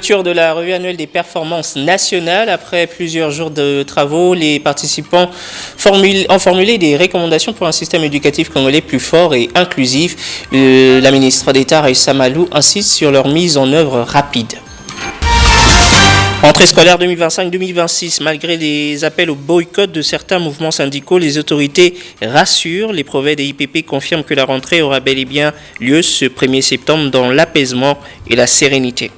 Clôture de la revue annuelle des performances nationales. Après plusieurs jours de travaux, les participants ont formulé des recommandations pour un système éducatif congolais plus fort et inclusif. La ministre d'État Raissa Malou insiste sur leur mise en œuvre rapide. Rentrée scolaire 2025-2026, malgré les appels au boycott de certains mouvements syndicaux, les autorités rassurent. Les brevets des IPP confirment que la rentrée aura bel et bien lieu ce 1er septembre dans l'apaisement et la sérénité.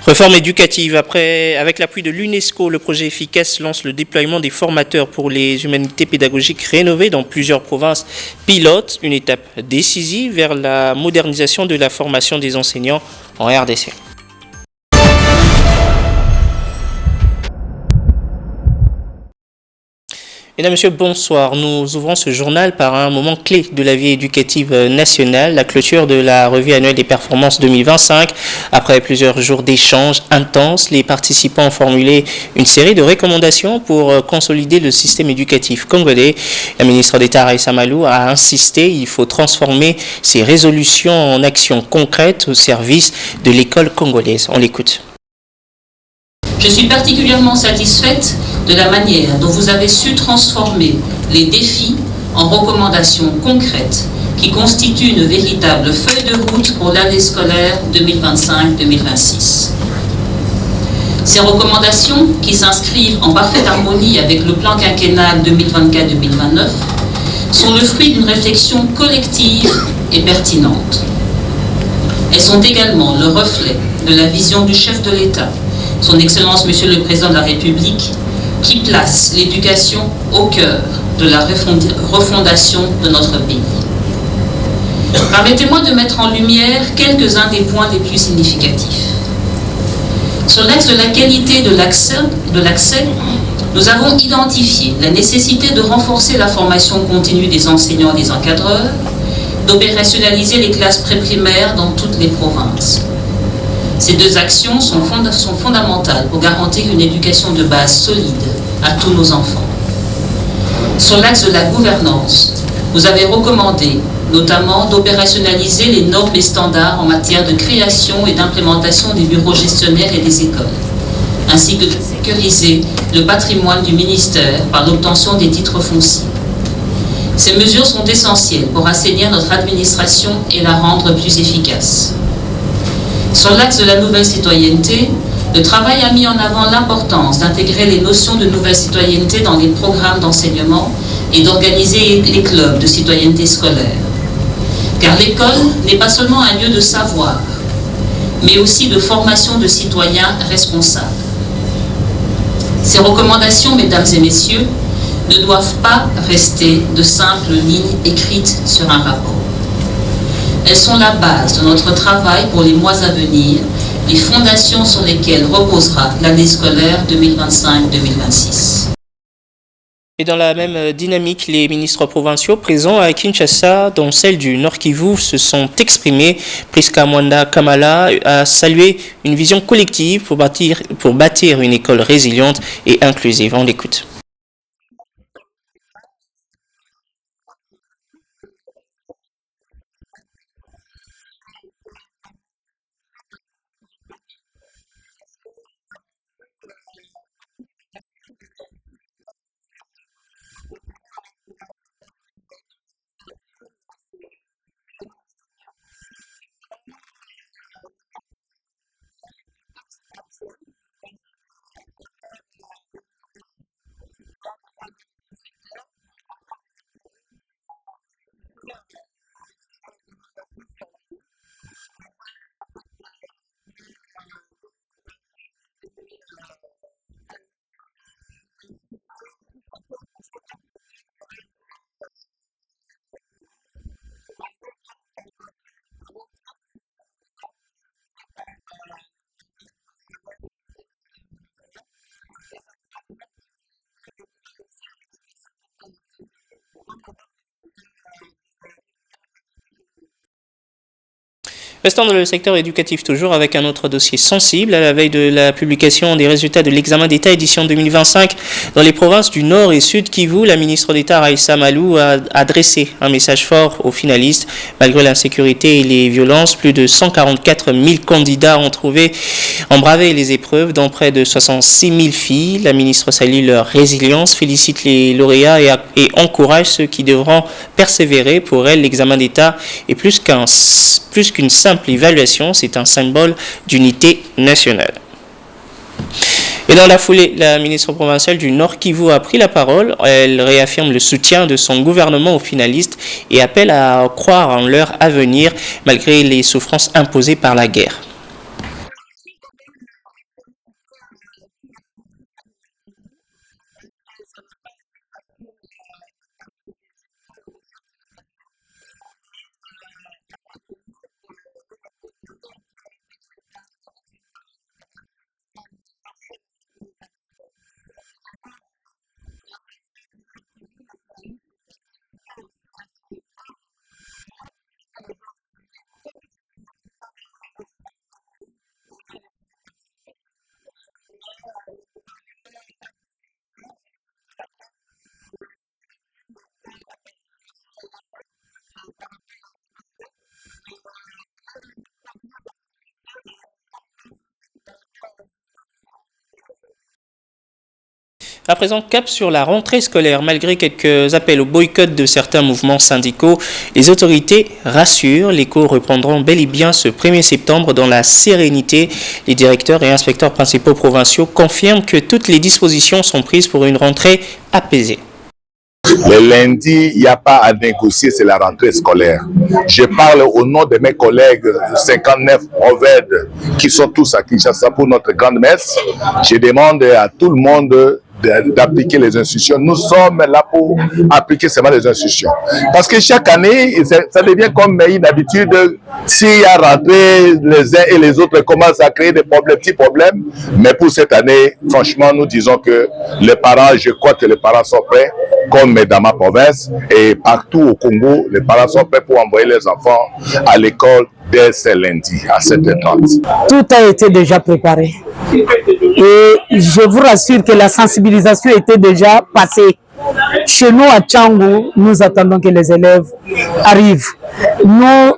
Réforme éducative. Avec l'appui de l'UNESCO, le projet Efficace lance le déploiement des formateurs pour les humanités pédagogiques rénovées dans plusieurs provinces pilotes, une étape décisive vers la modernisation de la formation des enseignants en RDC. Mesdames, Messieurs, bonsoir. Nous ouvrons ce journal par un moment clé de la vie éducative nationale, la clôture de la revue annuelle des performances 2025. Après plusieurs jours d'échanges intenses, les participants ont formulé une série de recommandations pour consolider le système éducatif congolais. La ministre d'État Raissa Malou a insisté, il faut transformer ces résolutions en actions concrètes au service de l'école congolaise. On l'écoute. Je suis particulièrement satisfaite de la manière dont vous avez su transformer les défis en recommandations concrètes qui constituent une véritable feuille de route pour l'année scolaire 2025-2026. Ces recommandations, qui s'inscrivent en parfaite harmonie avec le plan quinquennal 2024-2029, sont le fruit d'une réflexion collective et pertinente. Elles sont également le reflet de la vision du chef de l'État, Son Excellence Monsieur le Président de la République, qui place l'éducation au cœur de la refondation de notre pays. Permettez-moi de mettre en lumière quelques-uns des points les plus significatifs. Sur l'axe de la qualité de l'accès, nous avons identifié la nécessité de renforcer la formation continue des enseignants et des encadreurs, d'opérationnaliser les classes préprimaires dans toutes les provinces. Ces deux actions sont fondamentales pour garantir une éducation de base solide à tous nos enfants. Sur l'axe de la gouvernance, vous avez recommandé notamment d'opérationnaliser les normes et standards en matière de création et d'implémentation des bureaux gestionnaires et des écoles, ainsi que de sécuriser le patrimoine du ministère par l'obtention des titres fonciers. Ces mesures sont essentielles pour assainir notre administration et la rendre plus efficace. Sur l'axe de la nouvelle citoyenneté, le travail a mis en avant l'importance d'intégrer les notions de nouvelle citoyenneté dans les programmes d'enseignement et d'organiser les clubs de citoyenneté scolaire. Car l'école n'est pas seulement un lieu de savoir, mais aussi de formation de citoyens responsables. Ces recommandations, mesdames et messieurs, ne doivent pas rester de simples lignes écrites sur un rapport. Elles sont la base de notre travail pour les mois à venir, les fondations sur lesquelles reposera l'année scolaire 2025-2026. Et dans la même dynamique, les ministres provinciaux présents à Kinshasa, dont celle du Nord Kivu, se sont exprimés. Priska Mwanda Kamala a salué une vision collective pour bâtir une école résiliente et inclusive. On l'écoute. Restant dans le secteur éducatif toujours avec un autre dossier sensible, à la veille de la publication des résultats de l'examen d'État édition 2025 dans les provinces du Nord et Sud Kivu, la ministre d'État Raissa Malou a adressé un message fort aux finalistes. Malgré l'insécurité et les violences, plus de 144 000 candidats ont bravé les épreuves dans près de 66 000 filles. La ministre salue leur résilience, félicite les lauréats et encourage ceux qui devront persévérer. Pour elle, l'examen d'État est plus qu'une simple évaluation, c'est un symbole d'unité nationale. Et dans la foulée, la ministre provinciale du Nord Kivu a pris la parole. Elle réaffirme le soutien de son gouvernement aux finalistes et appelle à croire en leur avenir malgré les souffrances imposées par la guerre. À présent, cap sur la rentrée scolaire. Malgré quelques appels au boycott de certains mouvements syndicaux, les autorités rassurent. Les cours reprendront bel et bien ce 1er septembre dans la sérénité. Les directeurs et inspecteurs principaux provinciaux confirment que toutes les dispositions sont prises pour une rentrée apaisée. Le lundi, il n'y a pas à négocier, c'est la rentrée scolaire. Je parle au nom de mes collègues 59 Oved qui sont tous à Kinshasa pour notre grande messe. Je demande à tout le monde d'appliquer les instructions. Nous sommes là pour appliquer seulement les instructions. Parce que chaque année, ça devient comme une habitude. S'il y a rentré, les uns et les autres commencent à créer des petits problèmes. Mais pour cette année, franchement, nous disons que les parents, je crois que les parents sont prêts, comme dans ma province et partout au Congo, les parents sont prêts pour envoyer les enfants à l'école dès ce lundi à 7h30. Tout a été déjà préparé. Et je vous rassure que la sensibilisation était déjà passée. Chez nous à Tchangou, nous attendons que les élèves arrivent. Nous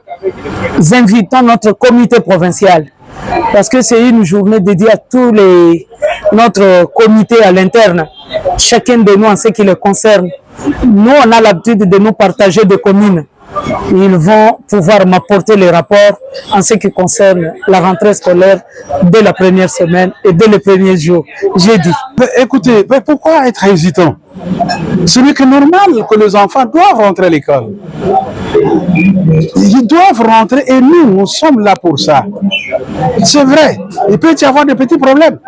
invitons notre comité provincial parce que c'est une journée dédiée à notre comité à l'interne. Chacun de nous en ce qui le concerne. Nous, on a l'habitude de nous partager des communes. Ils vont pouvoir m'apporter les rapports en ce qui concerne la rentrée scolaire dès la première semaine et dès le premier jour. J'ai dit. Écoutez, pourquoi être hésitant? Ce n'est que normal que les enfants doivent rentrer à l'école. Ils doivent rentrer et nous sommes là pour ça. C'est vrai, il peut y avoir des petits problèmes.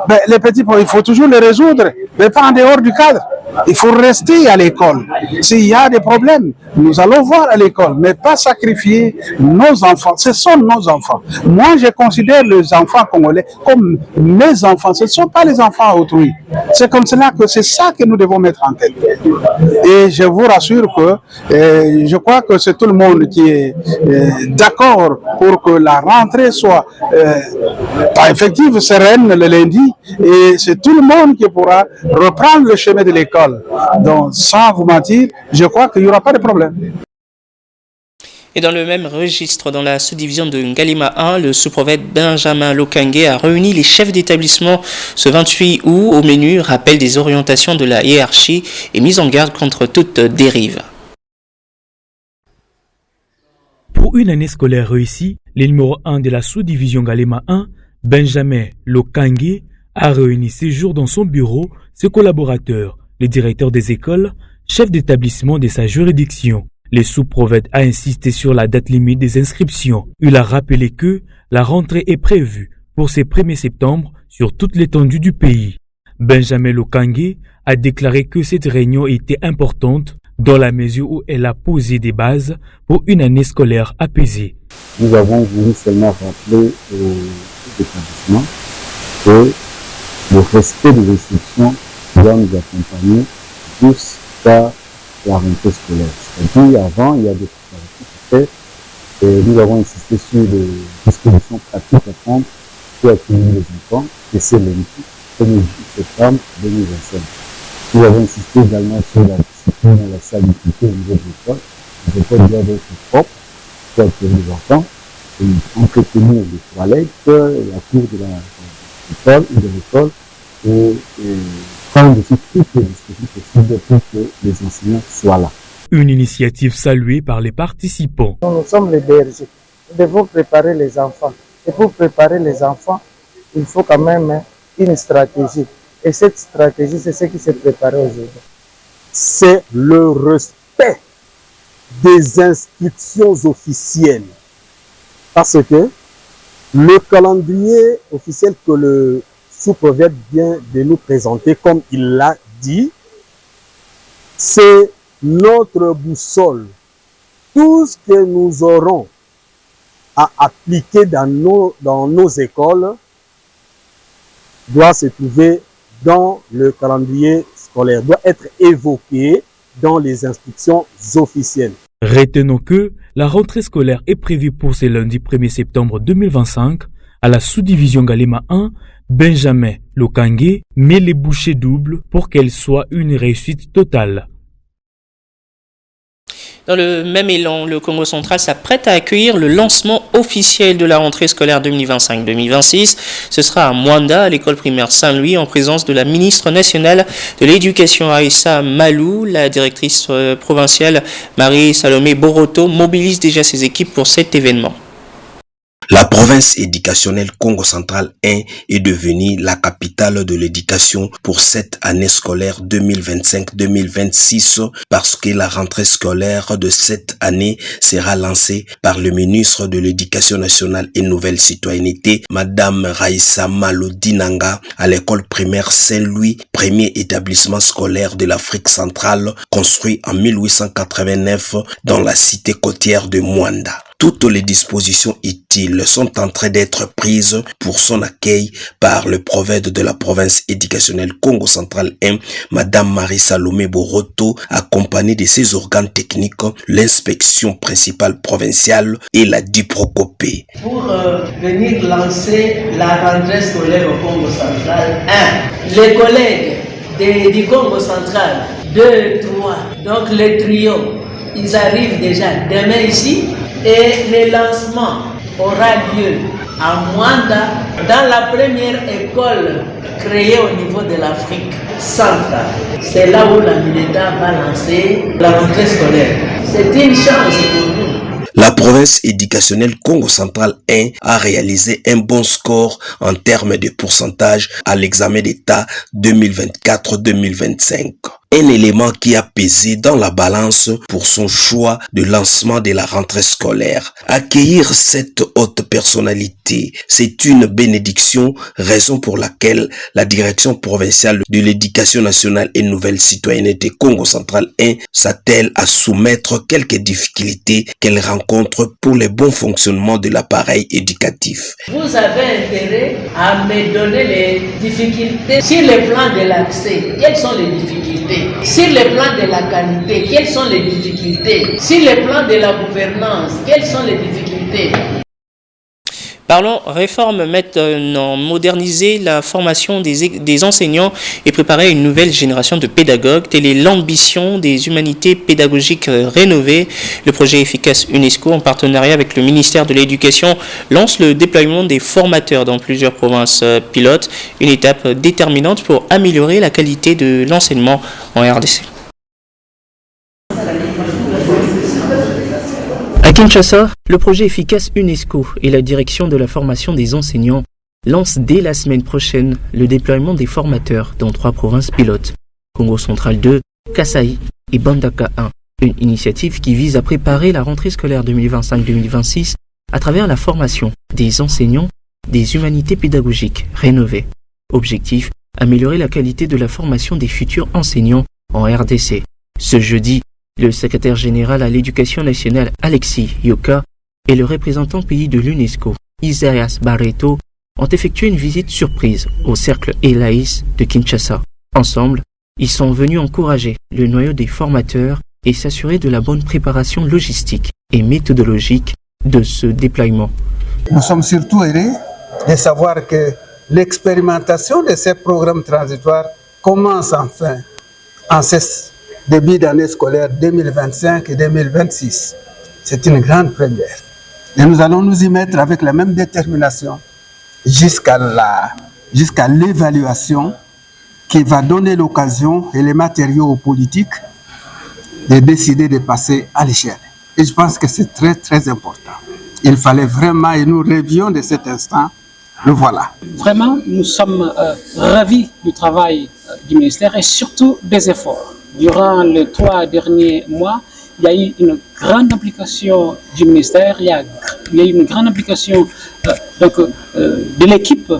Mais les petits problèmes, il faut toujours les résoudre, mais pas en dehors du cadre. Il faut rester à l'école. S'il y a des problèmes, nous allons voir à l'école, mais pas sacrifier nos enfants. Ce sont nos enfants. Moi, je considère les enfants congolais comme mes enfants. Ce ne sont pas les enfants autrui. C'est comme cela que c'est ça que nous devons mettre en tête. Et je vous rassure que je crois que c'est tout le monde qui est d'accord pour que la rentrée soit pas effective, sereine le lundi. Et c'est tout le monde qui pourra reprendre le chemin de l'école. Donc, sans vous mentir, je crois qu'il n'y aura pas de problème. Et dans le même registre, dans la sous-division de Ngalima 1, le sous-prophète Benjamin Lokangue a réuni les chefs d'établissement ce 28 août. Au menu, rappel des orientations de la hiérarchie et mise en garde contre toute dérive. Pour une année scolaire réussie, le numéro 1 de la sous-division Ngalima 1, Benjamin Lokangue, a réuni ces jours dans son bureau ses collaborateurs, les directeurs des écoles, chefs d'établissement de sa juridiction. Le sous-prophète a insisté sur la date limite des inscriptions. Il a rappelé que la rentrée est prévue pour ce 1er septembre sur toute l'étendue du pays. Benjamin Lokangue a déclaré que cette réunion était importante dans la mesure où elle a posé des bases pour une année scolaire apaisée. Nous avons voulu seulement rappeler aux établissements que le respect des instructions doit nous accompagner jusqu'à la rentrée scolaire. C'est-à-dire, avant, il y a des préparatifs faits nous avons insisté sur les dispositions pratiques à prendre pour accueillir les enfants, et c'est lundi 1er septembre 2025. Nous avons insisté également sur la discipline et la salubrité au niveau de l'école. Les écoles doivent être propres pour accueillir les enfants, et entretenir les toilettes, la cour de l'école ou de l'école, et prendre aussi toutes les dispositions possibles pour que les enseignants soient là. Une initiative saluée par les participants. Nous sommes les bergers. Nous devons préparer les enfants. Et pour préparer les enfants, il faut quand même une stratégie. Et cette stratégie, c'est ce qui s'est préparé aujourd'hui. C'est le respect des instructions officielles. Parce que le calendrier officiel que le sous-prophète vient de nous présenter, comme il l'a dit, c'est notre boussole. Tout ce que nous aurons à appliquer dans nos écoles doit se trouver dans le calendrier scolaire, doit être évoqué dans les instructions officielles. Retenons que la rentrée scolaire est prévue pour ce lundi 1er septembre 2025 à la sous-division Galema 1, Benjamin Lokangé met les bouchées doubles pour qu'elle soit une réussite totale. Dans le même élan, le Congo central s'apprête à accueillir le lancement officiel de la rentrée scolaire 2025-2026. Ce sera à Mwanda, à l'école primaire Saint-Louis, en présence de la ministre nationale de l'Éducation Aïssa Malou. La directrice provinciale Marie-Salomé Boroto mobilise déjà ses équipes pour cet événement. La province éducationnelle Congo central 1 est devenue la capitale de l'éducation pour cette année scolaire 2025-2026 parce que la rentrée scolaire de cette année sera lancée par le ministre de l'Éducation nationale et nouvelle citoyenneté, Madame Raissa Malodinanga, à l'école primaire Saint-Louis, premier établissement scolaire de l'Afrique centrale, construit en 1889 dans la cité côtière de Mwanda. Toutes les dispositions utiles sont en train d'être prises pour son accueil par le prophète de la province éducationnelle Congo central 1, Madame Marie-Salomé Boroto, accompagnée de ses organes techniques, l'inspection principale provinciale et la DIPROCOPé. Pour venir lancer la rentrée scolaire au Congo central 1, les collègues du Congo central 2, 3, donc les trios, ils arrivent déjà demain ici. Et le lancement aura lieu à Mwanda, dans la première école créée au niveau de l'Afrique centrale. C'est là où la Milita va lancer la rentrée scolaire. C'est une chance pour nous. La province éducationnelle Congo central 1 a réalisé un bon score en termes de pourcentage à l'examen d'État 2024-2025. Un élément qui a pesé dans la balance pour son choix de lancement de la rentrée scolaire. Accueillir cette haute personnalité, c'est une bénédiction, raison pour laquelle la direction provinciale de l'éducation nationale et nouvelle citoyenneté Congo central 1 s'attelle à soumettre quelques difficultés qu'elle rencontre pour le bon fonctionnement de l'appareil éducatif. Vous avez intérêt à me donner les difficultés sur le plan de l'accès. Quelles sont les difficultés? Sur le plan de la qualité, quelles sont les difficultés? Sur le plan de la gouvernance, quelles sont les difficultés? Parlons réforme, maintenant moderniser la formation des enseignants et préparer une nouvelle génération de pédagogues. Telle est l'ambition des humanités pédagogiques rénovées. Le projet efficace UNESCO, en partenariat avec le ministère de l'Éducation, lance le déploiement des formateurs dans plusieurs provinces pilotes, une étape déterminante pour améliorer la qualité de l'enseignement en RDC. À Kinshasa, le projet efficace UNESCO et la direction de la formation des enseignants lancent dès la semaine prochaine le déploiement des formateurs dans 3 provinces pilotes, Congo central 2, Kasai et Bandaka 1. Une initiative qui vise à préparer la rentrée scolaire 2025-2026 à travers la formation des enseignants des humanités pédagogiques rénovées. Objectif, améliorer la qualité de la formation des futurs enseignants en RDC. Ce jeudi, le secrétaire général à l'éducation nationale Alexis Yoka et le représentant pays de l'UNESCO, Isaias Barreto, ont effectué une visite surprise au cercle Elaïs de Kinshasa. Ensemble, ils sont venus encourager le noyau des formateurs et s'assurer de la bonne préparation logistique et méthodologique de ce déploiement. Nous sommes surtout heureux de savoir que l'expérimentation de ces programmes transitoires commence enfin en ce début d'année scolaire 2025 et 2026. C'est une grande première. Et nous allons nous y mettre avec la même détermination jusqu'à l'évaluation qui va donner l'occasion et les matériaux aux politiques de décider de passer à l'échelle. Et je pense que c'est très, très important. Il fallait vraiment, et nous rêvions de cet instant, le voilà. Vraiment, nous sommes ravis du travail du ministère et surtout des efforts. Durant les 3 derniers mois, il y a eu une grande implication du ministère, il y a eu une grande implication de l'équipe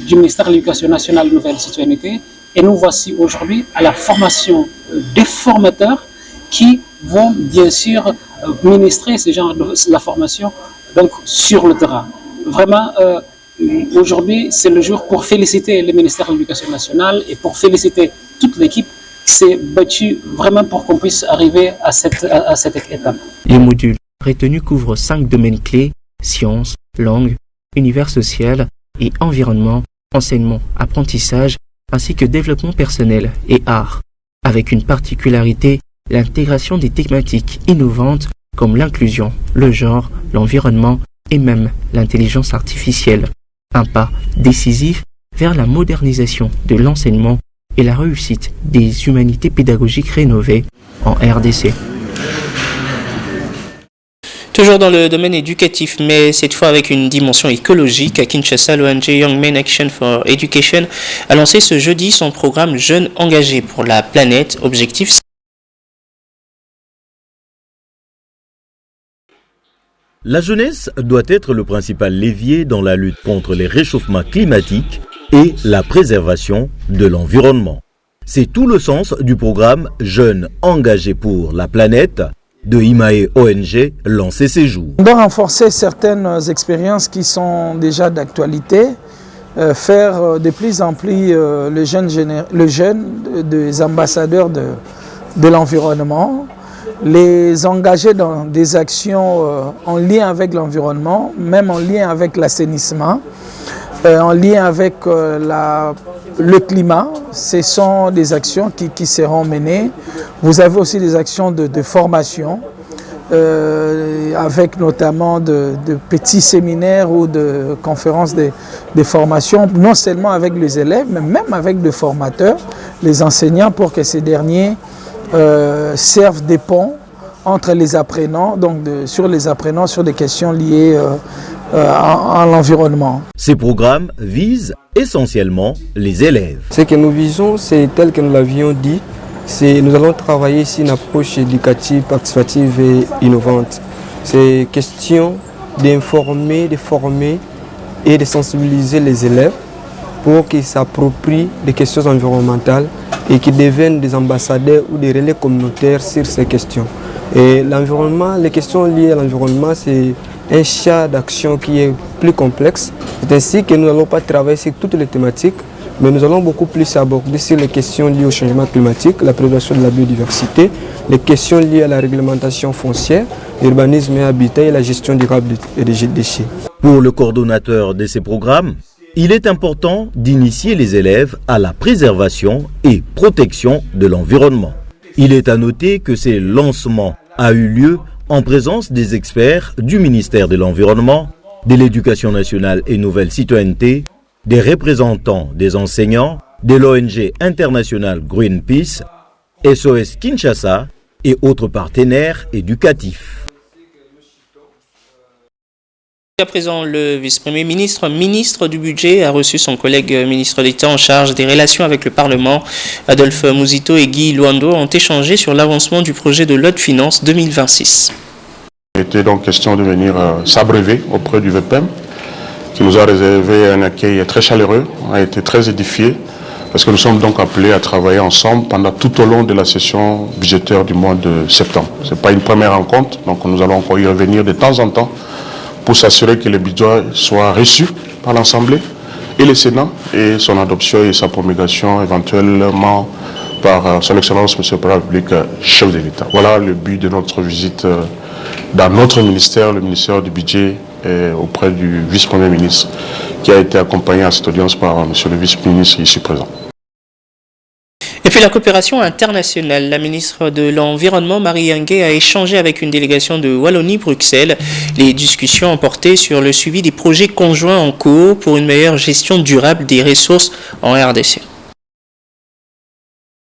du ministère de l'Éducation nationale et Nouvelle Citoyenneté. Et nous voici aujourd'hui à la formation des formateurs qui vont bien sûr ministrer ce genre de la formation donc, sur le terrain. Vraiment, aujourd'hui, c'est le jour pour féliciter le ministère de l'Éducation nationale et pour féliciter toute l'équipe qui s'est battue vraiment pour qu'on puisse arriver à cette étape. Les modules retenus couvrent 5 domaines clés: sciences, langue, univers social et environnement, enseignement, apprentissage, ainsi que développement personnel et art, avec une particularité, l'intégration des thématiques innovantes comme l'inclusion, le genre, l'environnement et même l'intelligence artificielle. Un pas décisif vers la modernisation de l'enseignement et la réussite des humanités pédagogiques rénovées en RDC. Toujours dans le domaine éducatif, mais cette fois avec une dimension écologique, à Kinshasa, l'ONG Young Men Action for Education a lancé ce jeudi son programme Jeunes engagés pour la planète. Objectif: la jeunesse doit être le principal levier dans la lutte contre les réchauffements climatiques et la préservation de l'environnement. C'est tout le sens du programme Jeunes engagés pour la planète de IMAE ONG lancé ces jours. On doit renforcer certaines expériences qui sont déjà d'actualité, faire de plus en plus le jeune des ambassadeurs de l'environnement, les engager dans des actions en lien avec l'environnement, même en lien avec l'assainissement, en lien avec le climat. Ce sont des actions qui seront menées. Vous avez aussi des actions de formation, avec notamment de petits séminaires ou de conférences de formation, non seulement avec les élèves, mais même avec les formateurs, les enseignants, pour que ces derniers servent des ponts entre les apprenants, donc sur des questions liées à l'environnement. Ces programmes visent essentiellement les élèves. Ce que nous visons, c'est tel que nous l'avions dit, nous allons travailler sur une approche éducative, participative et innovante. C'est question d'informer, de former et de sensibiliser les élèves pour qu'ils s'approprient des questions environnementales et qu'ils deviennent des ambassadeurs ou des relais communautaires sur ces questions. Et l'environnement, les questions liées à l'environnement, c'est un champ d'action qui est plus complexe. C'est ainsi que nous n'allons pas travailler sur toutes les thématiques, mais nous allons beaucoup plus aborder sur les questions liées au changement climatique, la préservation de la biodiversité, les questions liées à la réglementation foncière, l'urbanisme et habitat et la gestion durable des déchets. Pour le coordonnateur de ces programmes, il est important d'initier les élèves à la préservation et protection de l'environnement. Il est à noter que ce lancement a eu lieu en présence des experts du ministère de l'Environnement, de l'Éducation nationale et Nouvelle Citoyenneté, des représentants des enseignants, de l'ONG internationale Greenpeace, SOS Kinshasa et autres partenaires éducatifs. À présent, le vice-premier ministre, ministre du budget, a reçu son collègue ministre d'État en charge des relations avec le Parlement. Adolphe Mouzito et Guy Luando ont échangé sur l'avancement du projet de loi de finances 2026. Il était donc question de venir s'abreuver auprès du VPM, qui nous a réservé un accueil très chaleureux, a été très édifié, parce que nous sommes donc appelés à travailler ensemble pendant tout au long de la session budgétaire du mois de septembre. Ce n'est pas une première rencontre, donc nous allons encore y revenir de temps en temps, pour s'assurer que le budget soit reçu par l'Assemblée et le Sénat et son adoption et sa promulgation éventuellement par son Excellence M. le Président de la République, chef de l'État. Voilà le but de notre visite dans notre ministère, le ministère du Budget, auprès du vice-premier ministre, qui a été accompagné à cette audience par monsieur le vice-ministre ici présent. Et puis la coopération internationale, la ministre de l'Environnement, Marie Yangué, a échangé avec une délégation de Wallonie-Bruxelles. Les discussions ont porté sur le suivi des projets conjoints en cours pour une meilleure gestion durable des ressources en RDC.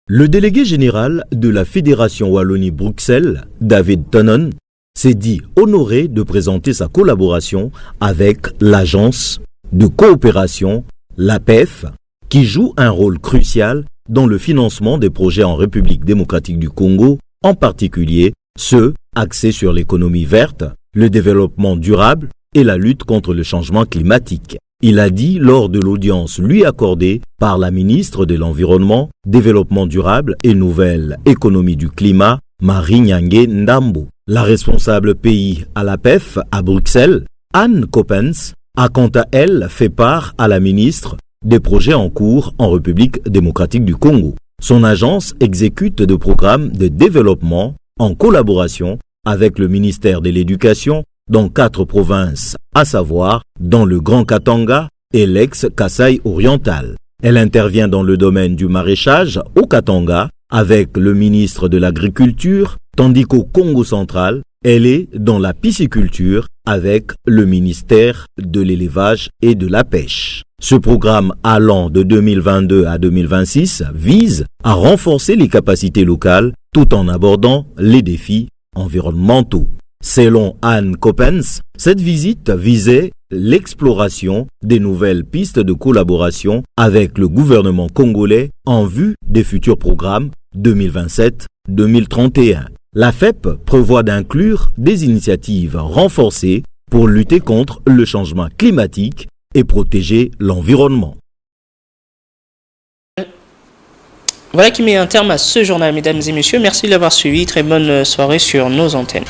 Le délégué général de la Fédération Wallonie-Bruxelles, David Tonnen, s'est dit honoré de présenter sa collaboration avec l'agence de coopération, l'APEF, qui joue un rôle crucial dans le financement des projets en République démocratique du Congo, en particulier ceux axés sur l'économie verte, le développement durable et la lutte contre le changement climatique. Il a dit lors de l'audience lui accordée par la ministre de l'Environnement, Développement durable et Nouvelle économie du climat, Marie Yangué Ndambo. La responsable pays à l'APEF à Bruxelles, Anne Coppens, a quant à elle fait part à la ministre des projets en cours en République démocratique du Congo. Son agence exécute des programmes de développement en collaboration avec le ministère de l'Éducation dans 4 provinces, à savoir dans le Grand Katanga et l'ex-Kasaï oriental. Elle intervient dans le domaine du maraîchage au Katanga avec le ministre de l'Agriculture, tandis qu'au Congo central, elle est dans la pisciculture avec le ministère de l'Élevage et de la Pêche. Ce programme allant de 2022 à 2026 vise à renforcer les capacités locales tout en abordant les défis environnementaux. Selon Anne Coppens, cette visite visait l'exploration des nouvelles pistes de collaboration avec le gouvernement congolais en vue des futurs programmes 2027-2031. La FEP prévoit d'inclure des initiatives renforcées pour lutter contre le changement climatique et protéger l'environnement. Voilà qui met un terme à ce journal, mesdames et messieurs. Merci de l'avoir suivi. Très bonne soirée sur nos antennes.